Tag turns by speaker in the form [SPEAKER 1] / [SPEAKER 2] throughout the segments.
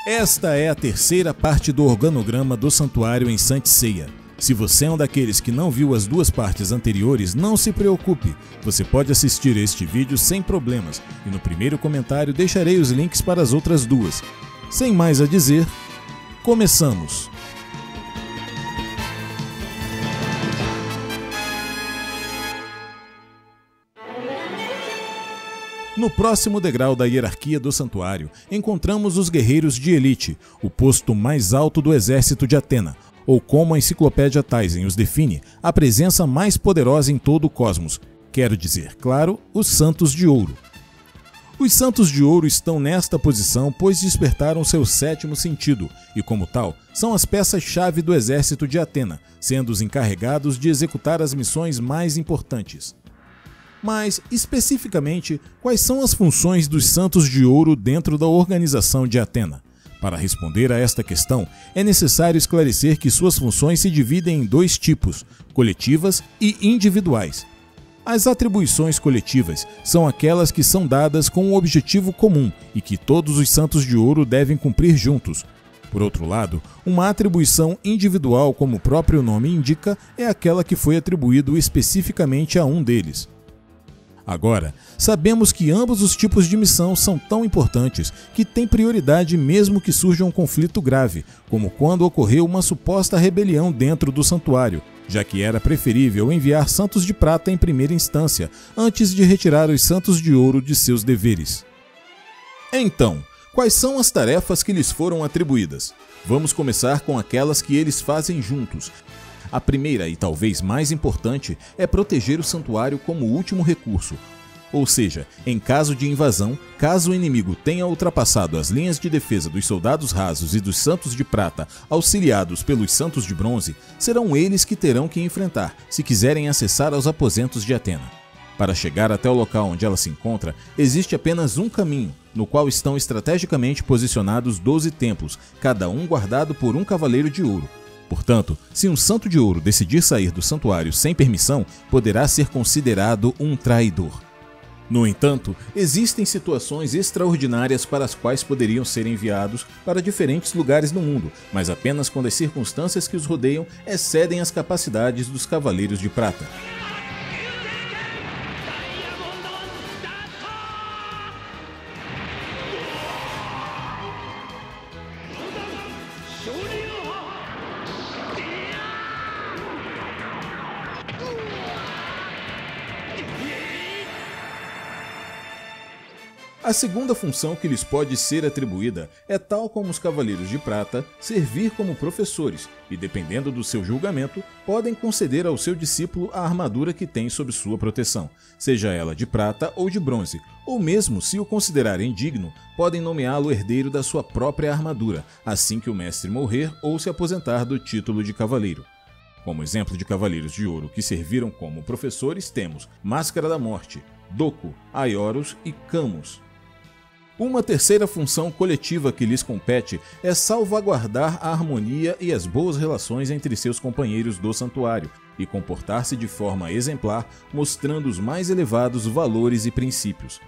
[SPEAKER 1] Esta é a terceira parte do organograma do santuário em Saint Seiya. Se você é um daqueles que não viu as duas partes anteriores, não se preocupe, você pode assistir este vídeo sem problemas, e no primeiro comentário deixarei os links para as outras duas. Sem mais a dizer, começamos! No próximo degrau da hierarquia do santuário, encontramos os guerreiros de elite, o posto mais alto do exército de Atena, ou como a enciclopédia Taizen os define, a presença mais poderosa em todo o cosmos, quero dizer, claro, os Santos de Ouro. Os Santos de Ouro estão nesta posição pois despertaram seu sétimo sentido e, como tal, são as peças-chave do exército de Atena, sendo os encarregados de executar as missões mais importantes. Mas, especificamente, quais são as funções dos Santos de Ouro dentro da organização de Atena? Para responder a esta questão, é necessário esclarecer que suas funções se dividem em dois tipos, coletivas e individuais. As atribuições coletivas são aquelas que são dadas com um objetivo comum e que todos os Santos de Ouro devem cumprir juntos. Por outro lado, uma atribuição individual, como o próprio nome indica, é aquela que foi atribuído especificamente a um deles. Agora, sabemos que ambos os tipos de missão são tão importantes que têm prioridade mesmo que surja um conflito grave, como quando ocorreu uma suposta rebelião dentro do santuário, já que era preferível enviar Santos de Prata em primeira instância, antes de retirar os Santos de Ouro de seus deveres. Então, quais são as tarefas que lhes foram atribuídas? Vamos começar com aquelas que eles fazem juntos. A primeira e talvez mais importante é proteger o santuário como último recurso, ou seja, em caso de invasão, caso o inimigo tenha ultrapassado as linhas de defesa dos soldados rasos e dos Santos de Prata, auxiliados pelos Santos de Bronze, serão eles que terão que enfrentar, se quiserem acessar aos aposentos de Atena. Para chegar até o local onde ela se encontra, existe apenas um caminho, no qual estão estrategicamente posicionados 12 templos, cada um guardado por um cavaleiro de ouro. Portanto, se um Santo de Ouro decidir sair do santuário sem permissão, poderá ser considerado um traidor. No entanto, existem situações extraordinárias para as quais poderiam ser enviados para diferentes lugares no mundo, mas apenas quando as circunstâncias que os rodeiam excedem as capacidades dos Cavaleiros de Prata. A segunda função que lhes pode ser atribuída é, tal como os Cavaleiros de Prata, servir como professores e, dependendo do seu julgamento, podem conceder ao seu discípulo a armadura que tem sob sua proteção, seja ela de prata ou de bronze, ou mesmo, se o considerarem digno, podem nomeá-lo herdeiro da sua própria armadura, assim que o mestre morrer ou se aposentar do título de cavaleiro. Como exemplo de Cavaleiros de Ouro que serviram como professores temos Máscara da Morte, Doku, Aioros e Camus. Uma terceira função coletiva que lhes compete é salvaguardar a harmonia e as boas relações entre seus companheiros do santuário e comportar-se de forma exemplar, mostrando os mais elevados valores e princípios.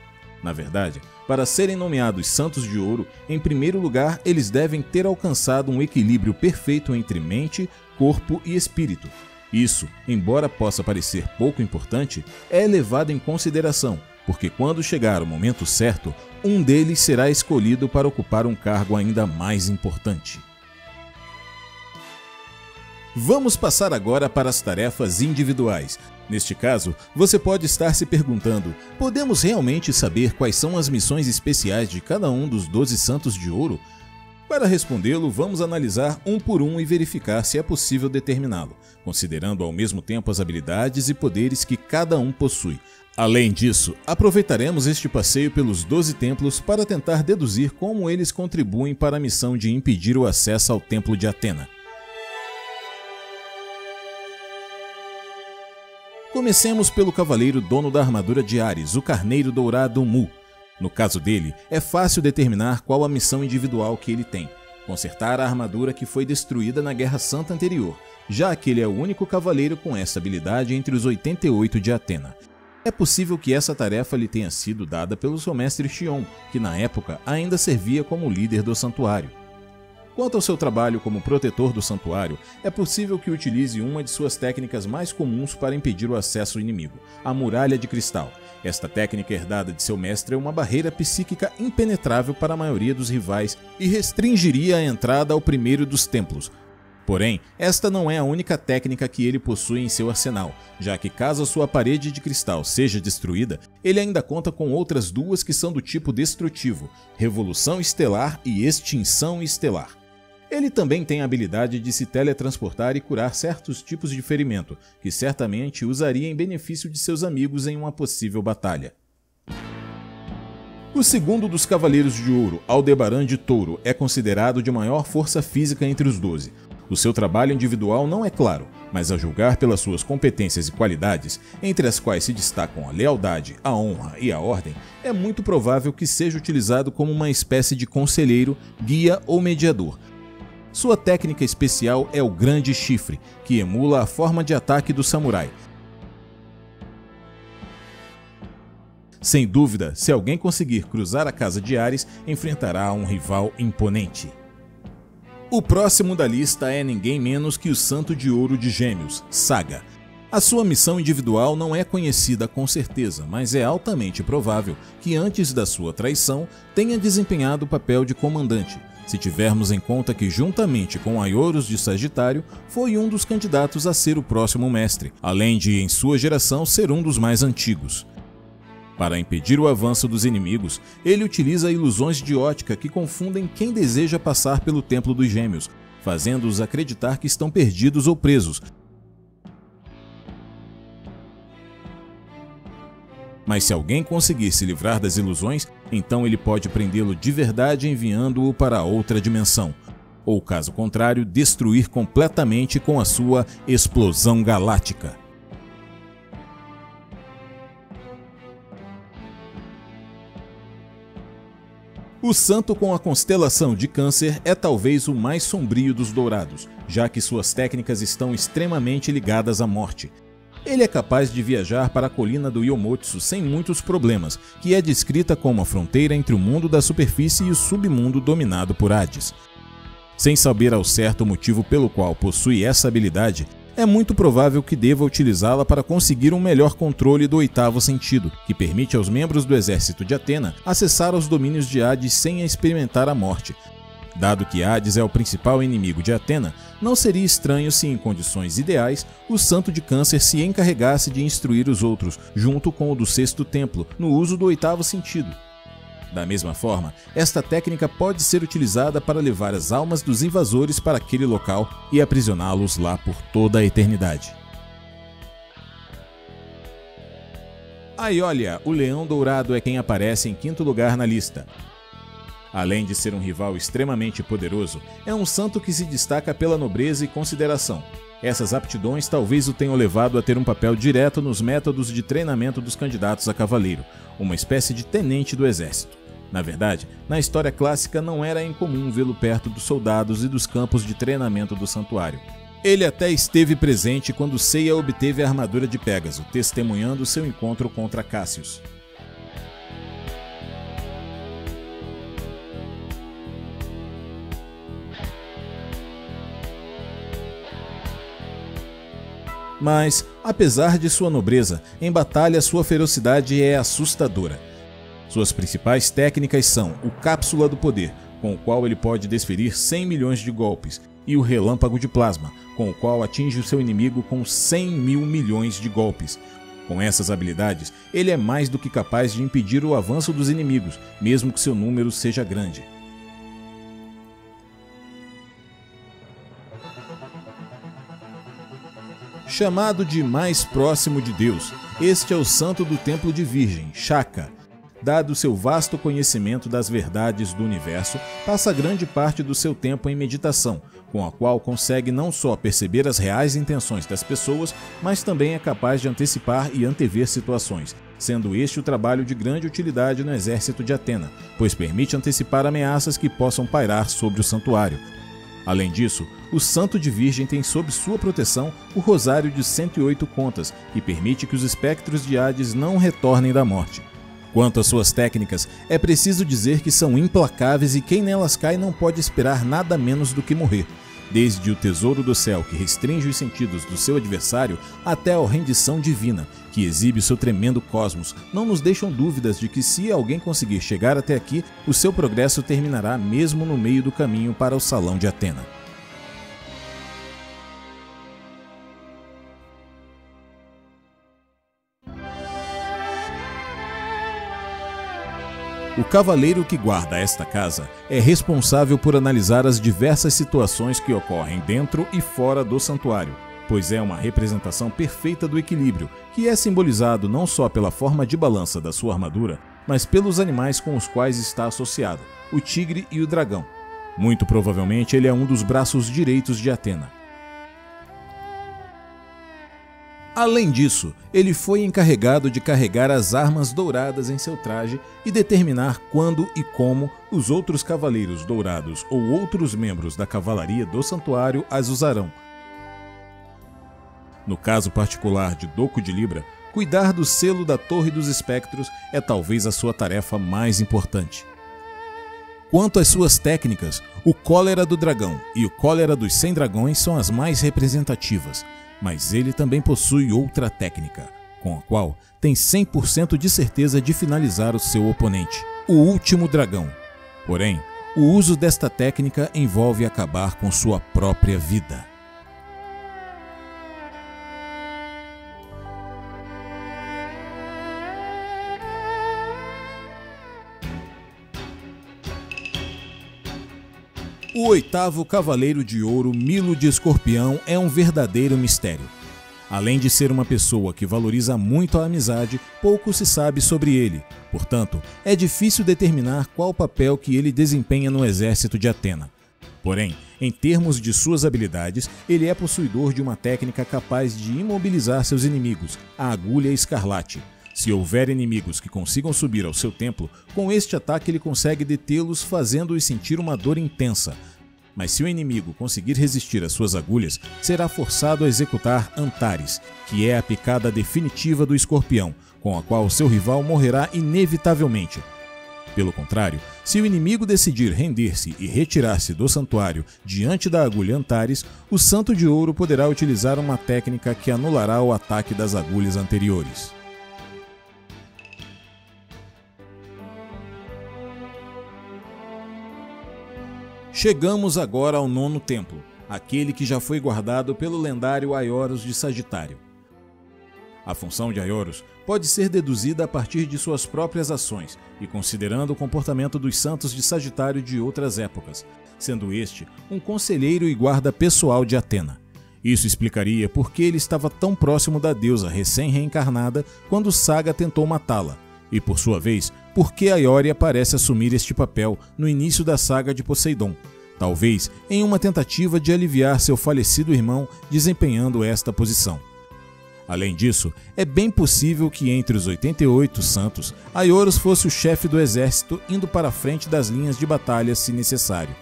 [SPEAKER 1] Na verdade, para serem nomeados Santos de Ouro, em primeiro lugar eles devem ter alcançado um equilíbrio perfeito entre mente, corpo e espírito. Isso, embora possa parecer pouco importante, é levado em consideração, porque quando chegar o momento certo, um deles será escolhido para ocupar um cargo ainda mais importante. Vamos passar agora para as tarefas individuais. Neste caso, você pode estar se perguntando, podemos realmente saber quais são as missões especiais de cada um dos 12 Santos de Ouro? Para respondê-lo, vamos analisar um por um e verificar se é possível determiná-lo, considerando ao mesmo tempo as habilidades e poderes que cada um possui. Além disso, aproveitaremos este passeio pelos 12 templos para tentar deduzir como eles contribuem para a missão de impedir o acesso ao Templo de Atena. Comecemos pelo cavaleiro dono da armadura de Ares, o Carneiro Dourado Mu. No caso dele, é fácil determinar qual a missão individual que ele tem: consertar a armadura que foi destruída na Guerra Santa anterior, já que ele é o único cavaleiro com essa habilidade entre os 88 de Atena. É possível que essa tarefa lhe tenha sido dada pelo seu mestre Xion, que na época ainda servia como líder do santuário. Quanto ao seu trabalho como protetor do santuário, é possível que utilize uma de suas técnicas mais comuns para impedir o acesso inimigo, a Muralha de Cristal. Esta técnica herdada de seu mestre é uma barreira psíquica impenetrável para a maioria dos rivais e restringiria a entrada ao primeiro dos templos. Porém, esta não é a única técnica que ele possui em seu arsenal, já que caso a sua parede de cristal seja destruída, ele ainda conta com outras duas que são do tipo destrutivo, Revolução Estelar e Extinção Estelar. Ele também tem a habilidade de se teletransportar e curar certos tipos de ferimento, que certamente usaria em benefício de seus amigos em uma possível batalha. O segundo dos Cavaleiros de Ouro, Aldebaran de Touro, é considerado de maior força física entre os 12. O seu trabalho individual não é claro, mas a julgar pelas suas competências e qualidades, entre as quais se destacam a lealdade, a honra e a ordem, é muito provável que seja utilizado como uma espécie de conselheiro, guia ou mediador. Sua técnica especial é o Grande Chifre, que emula a forma de ataque do samurai. Sem dúvida, se alguém conseguir cruzar a Casa de Ares, enfrentará um rival imponente. O próximo da lista é ninguém menos que o Santo de Ouro de Gêmeos, Saga. A sua missão individual não é conhecida com certeza, mas é altamente provável que antes da sua traição tenha desempenhado o papel de comandante, se tivermos em conta que juntamente com Aioros de Sagitário foi um dos candidatos a ser o próximo mestre, além de em sua geração ser um dos mais antigos. Para impedir o avanço dos inimigos, ele utiliza ilusões de ótica que confundem quem deseja passar pelo Templo dos Gêmeos, fazendo-os acreditar que estão perdidos ou presos. Mas se alguém conseguir se livrar das ilusões, então ele pode prendê-lo de verdade enviando-o para outra dimensão, ou caso contrário, destruir completamente com a sua explosão galáctica. O santo com a constelação de Câncer é talvez o mais sombrio dos dourados, já que suas técnicas estão extremamente ligadas à morte. Ele é capaz de viajar para a colina do Yomotsu sem muitos problemas, que é descrita como a fronteira entre o mundo da superfície e o submundo dominado por Hades. Sem saber ao certo o motivo pelo qual possui essa habilidade, é muito provável que deva utilizá-la para conseguir um melhor controle do oitavo sentido, que permite aos membros do exército de Atena acessar os domínios de Hades sem experimentar a morte. Dado que Hades é o principal inimigo de Atena, não seria estranho se, em condições ideais, o Santo de Câncer se encarregasse de instruir os outros, junto com o do sexto templo, no uso do oitavo sentido. Da mesma forma, esta técnica pode ser utilizada para levar as almas dos invasores para aquele local e aprisioná-los lá por toda a eternidade. Aiolia, o Leão Dourado, é quem aparece em quinto lugar na lista. Além de ser um rival extremamente poderoso, é um santo que se destaca pela nobreza e consideração. Essas aptidões talvez o tenham levado a ter um papel direto nos métodos de treinamento dos candidatos a cavaleiro, uma espécie de tenente do exército. Na verdade, na história clássica não era incomum vê-lo perto dos soldados e dos campos de treinamento do santuário. Ele até esteve presente quando Seiya obteve a armadura de Pégaso, testemunhando seu encontro contra Cassius. Mas, apesar de sua nobreza, em batalha sua ferocidade é assustadora. Suas principais técnicas são o Cápsula do Poder, com o qual ele pode desferir 100 milhões de golpes, e o Relâmpago de Plasma, com o qual atinge o seu inimigo com 100 mil milhões de golpes. Com essas habilidades, ele é mais do que capaz de impedir o avanço dos inimigos, mesmo que seu número seja grande. Chamado de mais próximo de Deus, este é o santo do Templo de Virgem, Shaka. Dado seu vasto conhecimento das verdades do universo, passa grande parte do seu tempo em meditação, com a qual consegue não só perceber as reais intenções das pessoas, mas também é capaz de antecipar e antever situações, sendo este o trabalho de grande utilidade no exército de Atena, pois permite antecipar ameaças que possam pairar sobre o santuário. Além disso, o Santo de Virgem tem sob sua proteção o Rosário de 108 contas, que permite que os espectros de Hades não retornem da morte. Quanto às suas técnicas, é preciso dizer que são implacáveis e quem nelas cai não pode esperar nada menos do que morrer. Desde o tesouro do céu, que restringe os sentidos do seu adversário, até a rendição divina, que exibe o seu tremendo cosmos, não nos deixam dúvidas de que se alguém conseguir chegar até aqui, o seu progresso terminará mesmo no meio do caminho para o Salão de Atena. O cavaleiro que guarda esta casa é responsável por analisar as diversas situações que ocorrem dentro e fora do santuário, pois é uma representação perfeita do equilíbrio, que é simbolizado não só pela forma de balança da sua armadura, mas pelos animais com os quais está associado, o tigre e o dragão. Muito provavelmente ele é um dos braços direitos de Atena. Além disso, ele foi encarregado de carregar as armas douradas em seu traje e determinar quando e como os outros cavaleiros dourados ou outros membros da cavalaria do santuário as usarão. No caso particular de Doco de Libra, cuidar do selo da Torre dos Espectros é talvez a sua tarefa mais importante. Quanto às suas técnicas, o Cólera do Dragão e o Cólera dos 100 Dragões são as mais representativas, mas ele também possui outra técnica, com a qual tem 100% de certeza de finalizar o seu oponente, o Último Dragão. Porém, o uso desta técnica envolve acabar com sua própria vida. O oitavo Cavaleiro de Ouro, Milo de Escorpião, é um verdadeiro mistério. Além de ser uma pessoa que valoriza muito a amizade, pouco se sabe sobre ele. Portanto, é difícil determinar qual papel que ele desempenha no exército de Atena. Porém, em termos de suas habilidades, ele é possuidor de uma técnica capaz de imobilizar seus inimigos, a Agulha Escarlate. Se houver inimigos que consigam subir ao seu templo, com este ataque ele consegue detê-los, fazendo-os sentir uma dor intensa. Mas se o inimigo conseguir resistir às suas agulhas, será forçado a executar Antares, que é a picada definitiva do escorpião, com a qual seu rival morrerá inevitavelmente. Pelo contrário, se o inimigo decidir render-se e retirar-se do santuário diante da agulha Antares, o Santo de Ouro poderá utilizar uma técnica que anulará o ataque das agulhas anteriores. Chegamos agora ao nono templo, aquele que já foi guardado pelo lendário Aioros de Sagitário. A função de Aioros pode ser deduzida a partir de suas próprias ações e considerando o comportamento dos santos de Sagitário de outras épocas, sendo este um conselheiro e guarda pessoal de Atena. Isso explicaria por que ele estava tão próximo da deusa recém-reencarnada quando Saga tentou matá-la, e por sua vez, por que Aioria parece assumir este papel no início da saga de Poseidon, talvez em uma tentativa de aliviar seu falecido irmão desempenhando esta posição. Além disso, é bem possível que entre os 88 santos, Aioros fosse o chefe do exército indo para a frente das linhas de batalha se necessário.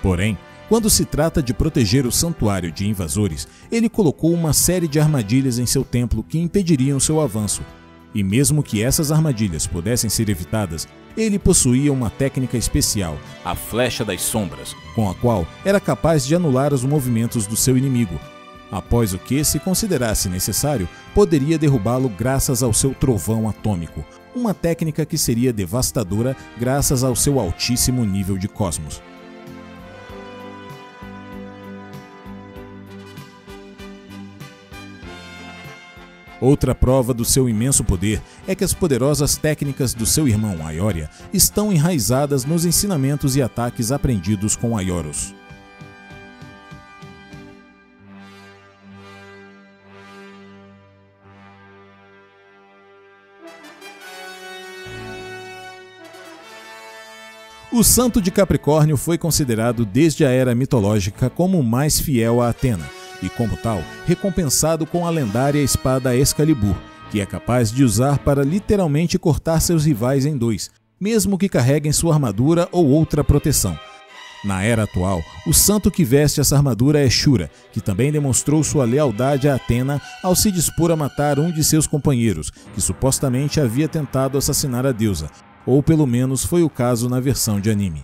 [SPEAKER 1] Porém, quando se trata de proteger o santuário de invasores, ele colocou uma série de armadilhas em seu templo que impediriam seu avanço. E mesmo que essas armadilhas pudessem ser evitadas, ele possuía uma técnica especial, a Flecha das Sombras, com a qual era capaz de anular os movimentos do seu inimigo, após o que, se considerasse necessário, poderia derrubá-lo graças ao seu trovão atômico, uma técnica que seria devastadora graças ao seu altíssimo nível de cosmos. Outra prova do seu imenso poder é que as poderosas técnicas do seu irmão Aioria estão enraizadas nos ensinamentos e ataques aprendidos com Aioros. O Santo de Capricórnio foi considerado desde a era mitológica como o mais fiel a Atena, e como tal, recompensado com a lendária espada Excalibur, que é capaz de usar para literalmente cortar seus rivais em dois, mesmo que carreguem sua armadura ou outra proteção. Na era atual, o santo que veste essa armadura é Shura, que também demonstrou sua lealdade a Athena ao se dispor a matar um de seus companheiros, que supostamente havia tentado assassinar a deusa, ou pelo menos foi o caso na versão de anime.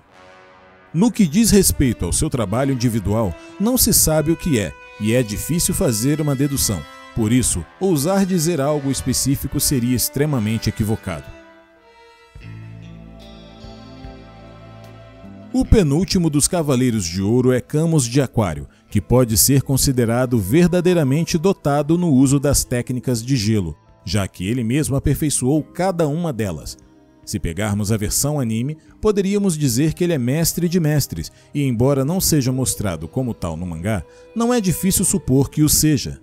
[SPEAKER 1] No que diz respeito ao seu trabalho individual, não se sabe o que é, e é difícil fazer uma dedução. Por isso, ousar dizer algo específico seria extremamente equivocado. O penúltimo dos Cavaleiros de Ouro é Camus de Aquário, que pode ser considerado verdadeiramente dotado no uso das técnicas de gelo, já que ele mesmo aperfeiçoou cada uma delas. Se pegarmos a versão anime, poderíamos dizer que ele é mestre de mestres, e embora não seja mostrado como tal no mangá, não é difícil supor que o seja.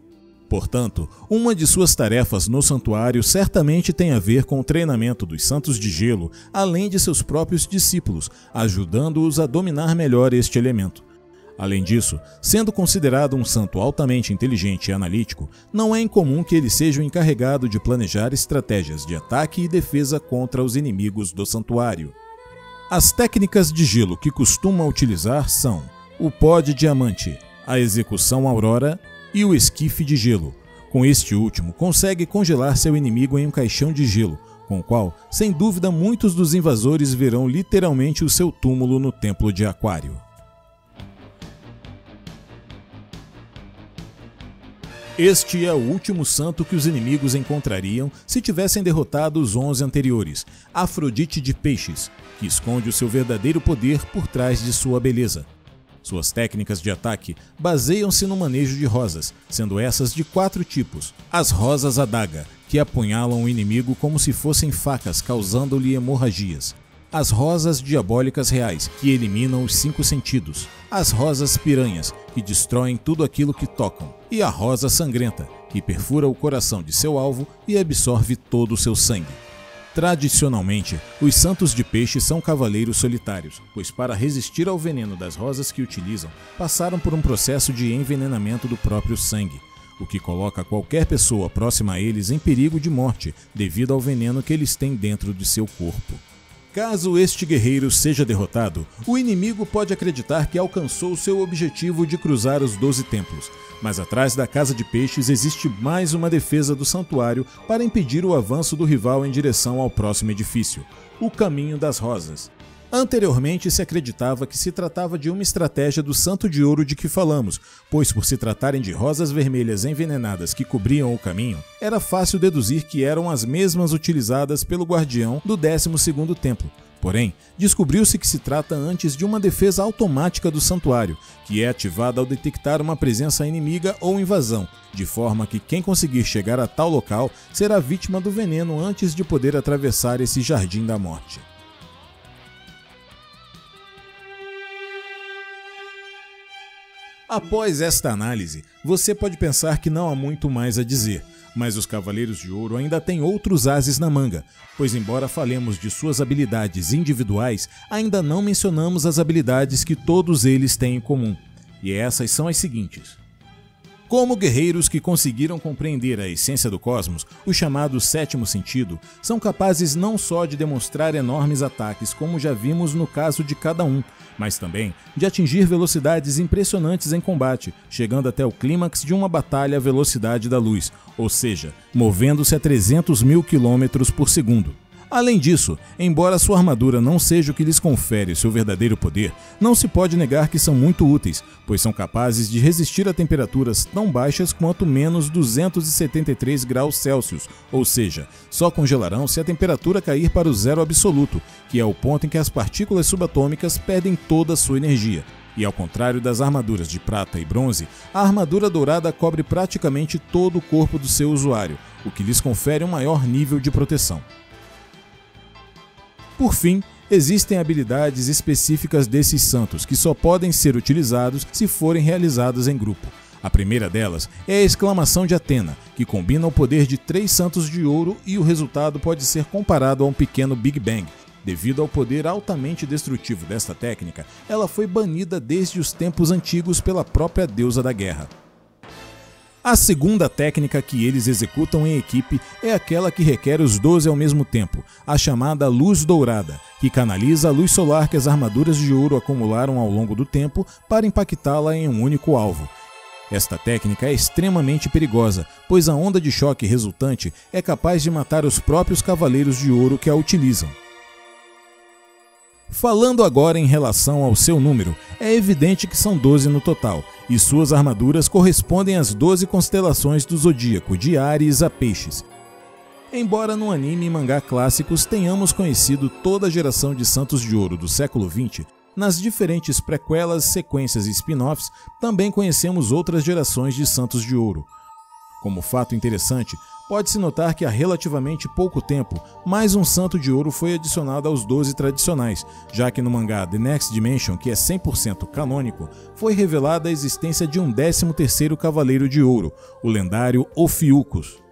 [SPEAKER 1] Portanto, uma de suas tarefas no santuário certamente tem a ver com o treinamento dos santos de gelo, além de seus próprios discípulos, ajudando-os a dominar melhor este elemento. Além disso, sendo considerado um santo altamente inteligente e analítico, não é incomum que ele seja o encarregado de planejar estratégias de ataque e defesa contra os inimigos do santuário. As técnicas de gelo que costuma utilizar são o pó de diamante, a execução aurora e o esquife de gelo. Com este último, consegue congelar seu inimigo em um caixão de gelo, com o qual, sem dúvida, muitos dos invasores verão literalmente o seu túmulo no Templo de Aquário. Este é o último santo que os inimigos encontrariam se tivessem derrotado os 11 anteriores, Afrodite de Peixes, que esconde o seu verdadeiro poder por trás de sua beleza. Suas técnicas de ataque baseiam-se no manejo de rosas, sendo essas de 4 tipos. As rosas adaga, que apunhalam o inimigo como se fossem facas, causando-lhe hemorragias. As rosas diabólicas reais, que eliminam os 5 sentidos. As rosas piranhas, que destroem tudo aquilo que tocam. E a rosa sangrenta, que perfura o coração de seu alvo e absorve todo o seu sangue. Tradicionalmente, os santos de peixe são cavaleiros solitários, pois para resistir ao veneno das rosas que utilizam, passaram por um processo de envenenamento do próprio sangue, o que coloca qualquer pessoa próxima a eles em perigo de morte devido ao veneno que eles têm dentro de seu corpo. Caso este guerreiro seja derrotado, o inimigo pode acreditar que alcançou seu objetivo de cruzar os 12 templos, mas atrás da Casa de Peixes existe mais uma defesa do santuário para impedir o avanço do rival em direção ao próximo edifício, o Caminho das Rosas. Anteriormente se acreditava que se tratava de uma estratégia do Santo de Ouro de que falamos, pois por se tratarem de rosas vermelhas envenenadas que cobriam o caminho, era fácil deduzir que eram as mesmas utilizadas pelo guardião do 12º templo. Porém, descobriu-se que se trata antes de uma defesa automática do santuário, que é ativada ao detectar uma presença inimiga ou invasão, de forma que quem conseguir chegar a tal local será vítima do veneno antes de poder atravessar esse jardim da morte. Após esta análise, você pode pensar que não há muito mais a dizer, mas os Cavaleiros de Ouro ainda têm outros ases na manga, pois embora falemos de suas habilidades individuais, ainda não mencionamos as habilidades que todos eles têm em comum, e essas são as seguintes. Como guerreiros que conseguiram compreender a essência do cosmos, o chamado sétimo sentido, são capazes não só de demonstrar enormes ataques como já vimos no caso de cada um, mas também de atingir velocidades impressionantes em combate, chegando até o clímax de uma batalha à velocidade da luz, ou seja, movendo-se a 300 mil km por segundo. Além disso, embora sua armadura não seja o que lhes confere seu verdadeiro poder, não se pode negar que são muito úteis, pois são capazes de resistir a temperaturas tão baixas quanto menos 273 graus Celsius, ou seja, só congelarão se a temperatura cair para o zero absoluto, que é o ponto em que as partículas subatômicas perdem toda a sua energia. E ao contrário das armaduras de prata e bronze, a armadura dourada cobre praticamente todo o corpo do seu usuário, o que lhes confere um maior nível de proteção. Por fim, existem habilidades específicas desses santos que só podem ser utilizados se forem realizados em grupo. A primeira delas é a exclamação de Athena, que combina o poder de 3 santos de ouro e o resultado pode ser comparado a um pequeno Big Bang. Devido ao poder altamente destrutivo desta técnica, ela foi banida desde os tempos antigos pela própria deusa da guerra. A segunda técnica que eles executam em equipe é aquela que requer os 12 ao mesmo tempo, a chamada luz dourada, que canaliza a luz solar que as armaduras de ouro acumularam ao longo do tempo para impactá-la em um único alvo. Esta técnica é extremamente perigosa, pois a onda de choque resultante é capaz de matar os próprios cavaleiros de ouro que a utilizam. Falando agora em relação ao seu número, é evidente que são 12 no total, e suas armaduras correspondem às 12 constelações do zodíaco, de Áries a Peixes. Embora no anime e mangá clássicos tenhamos conhecido toda a geração de Santos de Ouro do século XX, nas diferentes prequelas, sequências e spin-offs também conhecemos outras gerações de Santos de Ouro. Como fato interessante, pode-se notar que há relativamente pouco tempo, mais um Santo de Ouro foi adicionado aos 12 tradicionais, já que no mangá The Next Dimension, que é 100% canônico, foi revelada a existência de um 13º Cavaleiro de Ouro, o lendário Ophiuchus.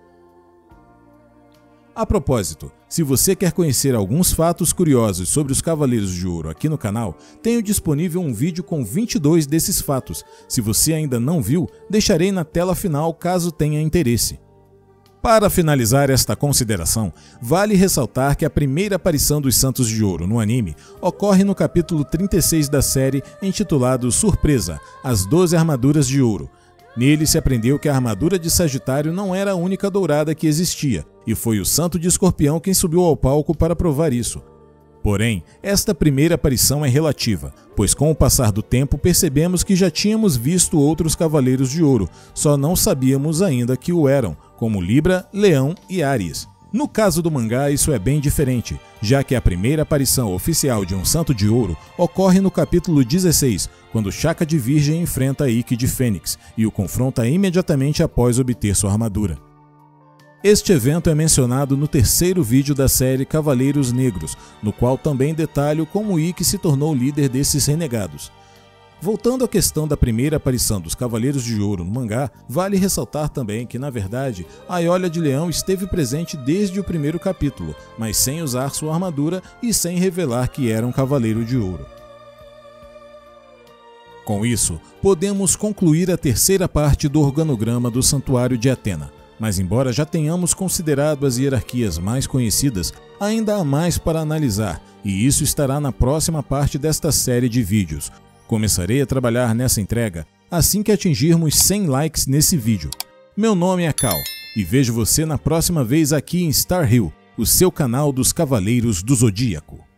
[SPEAKER 1] A propósito, se você quer conhecer alguns fatos curiosos sobre os Cavaleiros de Ouro aqui no canal, tenho disponível um vídeo com 22 desses fatos. Se você ainda não viu, deixarei na tela final caso tenha interesse. Para finalizar esta consideração, vale ressaltar que a primeira aparição dos Santos de Ouro no anime ocorre no capítulo 36 da série, intitulado Surpresa, as 12 Armaduras de Ouro. Nele se aprendeu que a armadura de Sagitário não era a única dourada que existia, e foi o Santo de Escorpião quem subiu ao palco para provar isso. Porém, esta primeira aparição é relativa, pois com o passar do tempo percebemos que já tínhamos visto outros Cavaleiros de Ouro, só não sabíamos ainda que o eram, como Libra, Leão e Áries. No caso do mangá, isso é bem diferente, já que a primeira aparição oficial de um Santo de Ouro ocorre no capítulo 16, quando Shaka de Virgem enfrenta Ikki de Fênix e o confronta imediatamente após obter sua armadura. Este evento é mencionado no terceiro vídeo da série Cavaleiros Negros, no qual também detalho como Ikki se tornou líder desses renegados. Voltando à questão da primeira aparição dos Cavaleiros de Ouro no mangá, vale ressaltar também que, na verdade, a Aiolia de Leão esteve presente desde o primeiro capítulo, mas sem usar sua armadura e sem revelar que era um Cavaleiro de Ouro. Com isso, podemos concluir a terceira parte do organograma do Santuário de Atena. Mas embora já tenhamos considerado as hierarquias mais conhecidas, ainda há mais para analisar, e isso estará na próxima parte desta série de vídeos. Começarei a trabalhar nessa entrega assim que atingirmos 100 likes nesse vídeo. Meu nome é Cal, e vejo você na próxima vez aqui em Star Hill, o seu canal dos Cavaleiros do Zodíaco.